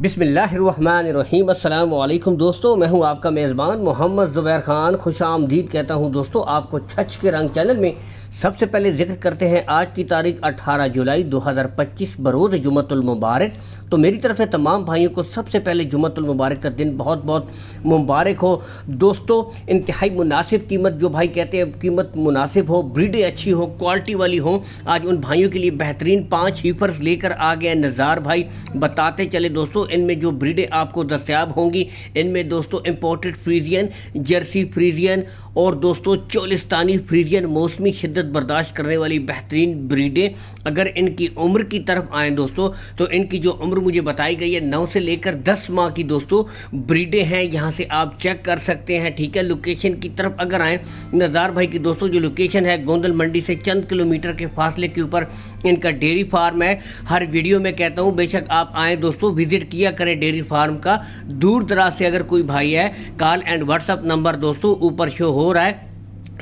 बिस्मिल्लाहिर्रहमानिर्रहीम। अस्सलाम वालेकुम दोस्तों, मैं हूं आपका मेज़बान मोहम्मद ज़ुबैर ख़ान। खुश आमदीद कहता हूं दोस्तों आपको छछ के रंग चैनल में। सबसे पहले जिक्र करते हैं आज की तारीख 18 जुलाई 2025 बरोज़ जुमतुल मुबारक। तो मेरी तरफ से तमाम भाइयों को सबसे पहले जुमतुल मुबारक का दिन बहुत बहुत मुबारक हो दोस्तों। इंतहाई मुनासिब कीमत, जो भाई कहते हैं कीमत मुनासिब हो, ब्रीडें अच्छी हो, क्वालिटी वाली हो, आज उन भाइयों के लिए बेहतरीन 5 हीफर्स लेकर आ गए नज़ार भाई। बताते चले दोस्तों, इनमें जो ब्रीडें आपको दस्तयाब होंगी, इनमें दोस्तों इंपोर्टेड फ्रीजियन, जर्सी फ्रीजियन और दोस्तों चोलिस्तानी फ्रीजियन मौसमी शिद्दत बर्दाश्त करने वाली बेहतरीन ब्रीडें। अगर इनकी उम्र की तरफ आएँ दोस्तों, तो इनकी जो उम्र मुझे बताई गई है 9 से लेकर 10 माह की दोस्तों ब्रीडें हैं। यहाँ से आप चेक कर सकते हैं, ठीक है। लोकेशन की तरफ अगर आएँ, नज़ार भाई की दोस्तों जो लोकेशन है, गोंदल मंडी से चंद किलोमीटर के फासले के ऊपर इनका डेयरी फार्म है। हर वीडियो में कहता हूँ बेशक आप आएँ दोस्तों, विजिट किया करें डेयरी फार्म का। दूर दराज से अगर कोई भाई है, कॉल एंड व्हाट्सअप नंबर दोस्तों ऊपर शो हो रहा है,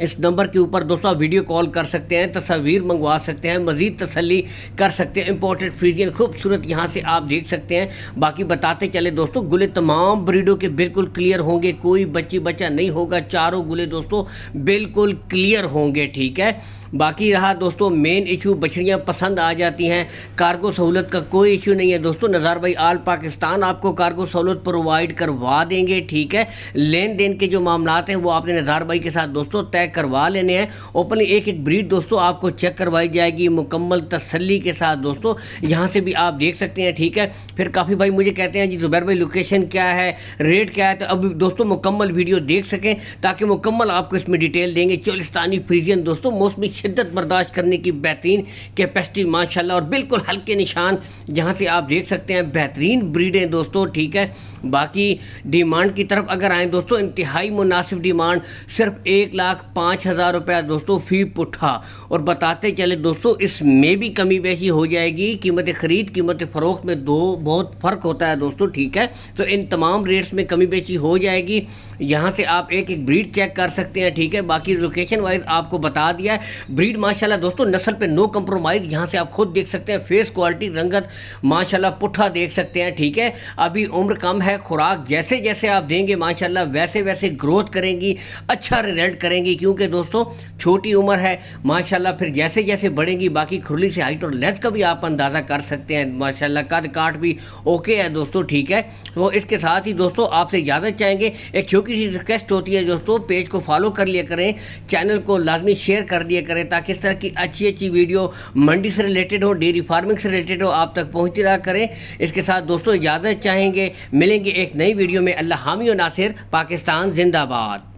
इस नंबर के ऊपर दोस्तों आप वीडियो कॉल कर सकते हैं, तस्वीर मंगवा सकते हैं, मज़ीद तसल्ली कर सकते हैं। इंपोर्टेड फ्रीजियन खूबसूरत यहाँ से आप देख सकते हैं। बाकी बताते चले दोस्तों, गुले तमाम ब्रीडों के बिल्कुल क्लियर होंगे, कोई बच्ची बच्चा नहीं होगा, चारों गुले दोस्तों बिल्कुल क्लियर होंगे, ठीक है। बाकी रहा दोस्तों मेन इशू, बछड़ियाँ पसंद आ जाती हैं, कार्गो सहूलत का कोई इशू नहीं है दोस्तों। नज़ार भाई आल पाकिस्तान आपको कार्गो सहूलत प्रोवाइड करवा देंगे, ठीक है। लेन देन के जो मामलात हैं वो आपने नज़ार भाई के साथ दोस्तों तय करवा लेने हैं। ओपनली एक एक ब्रीड दोस्तों आपको चेक करवाई जाएगी मुकम्मल तसल्ली के साथ दोस्तों। यहाँ से भी आप देख सकते हैं, ठीक है। फिर काफ़ी भाई मुझे कहते हैं जी ज़ुबैर भाई लोकेशन क्या है, रेट क्या है, तो अब दोस्तों मुकम्मल वीडियो देख सकें ताकि मुकम्मल आपको इसमें डिटेल देंगे। चोलिस्तानी फ्रीजियन दोस्तों मौसमी शिद्दत बर्दाश्त करने की बेहतरीन कैपेसिटी माशाल्लाह, और बिल्कुल हल्के निशान यहाँ से आप देख सकते हैं, बेहतरीन ब्रीडें दोस्तों, ठीक है। बाकी डिमांड की तरफ अगर आएँ दोस्तों, इंतहाई मुनासिब डिमांड, सिर्फ 1,05,000 रुपया दोस्तों फ़ी पुट्ठा। और बताते चले दोस्तों इसमें भी कमी बेशी हो जाएगी, कीमत ख़रीद कीमत फ़रोख्त में दो बहुत फ़र्क होता है दोस्तों, ठीक है। तो इन तमाम रेट्स में कमी बेशी हो जाएगी। यहाँ से आप एक एक ब्रीड चेक कर सकते हैं, ठीक है। बाकी लोकेशन वाइज आपको बता दिया है। ब्रीड माशाल्लाह दोस्तों नस्ल पे नो कंप्रोमाइज़, यहाँ से आप खुद देख सकते हैं, फेस क्वालिटी रंगत माशाल्लाह पुट्ठा देख सकते हैं, ठीक है। अभी उम्र कम है, खुराक जैसे जैसे आप देंगे माशाल्लाह वैसे वैसे ग्रोथ करेंगी, अच्छा रिजल्ट करेंगी, क्योंकि दोस्तों छोटी उम्र है माशाल्लाह। फिर जैसे जैसे बढ़ेंगी, बाकी खुरली से हाइट और लेंथ का भी आप अंदाज़ा कर सकते हैं माशाल्लाह। कद काट भी ओके है दोस्तों, ठीक है। तो इसके साथ ही दोस्तों आपसे इजाज़त चाहेंगे, एक छोटी सी रिक्वेस्ट होती है दोस्तों, पेज को फॉलो कर लिया करें, चैनल को लाजमी शेयर कर दिया करें, ताकि इस तरह की अच्छी अच्छी वीडियो मंडी से रिलेटेड हो, डेयरी फार्मिंग से रिलेटेड हो, आप तक पहुंचती रहा करें। इसके साथ दोस्तों इजाज़त चाहेंगे, मिलेंगे एक नई वीडियो में। अल्लाह हामी और नासिर, पाकिस्तान जिंदाबाद।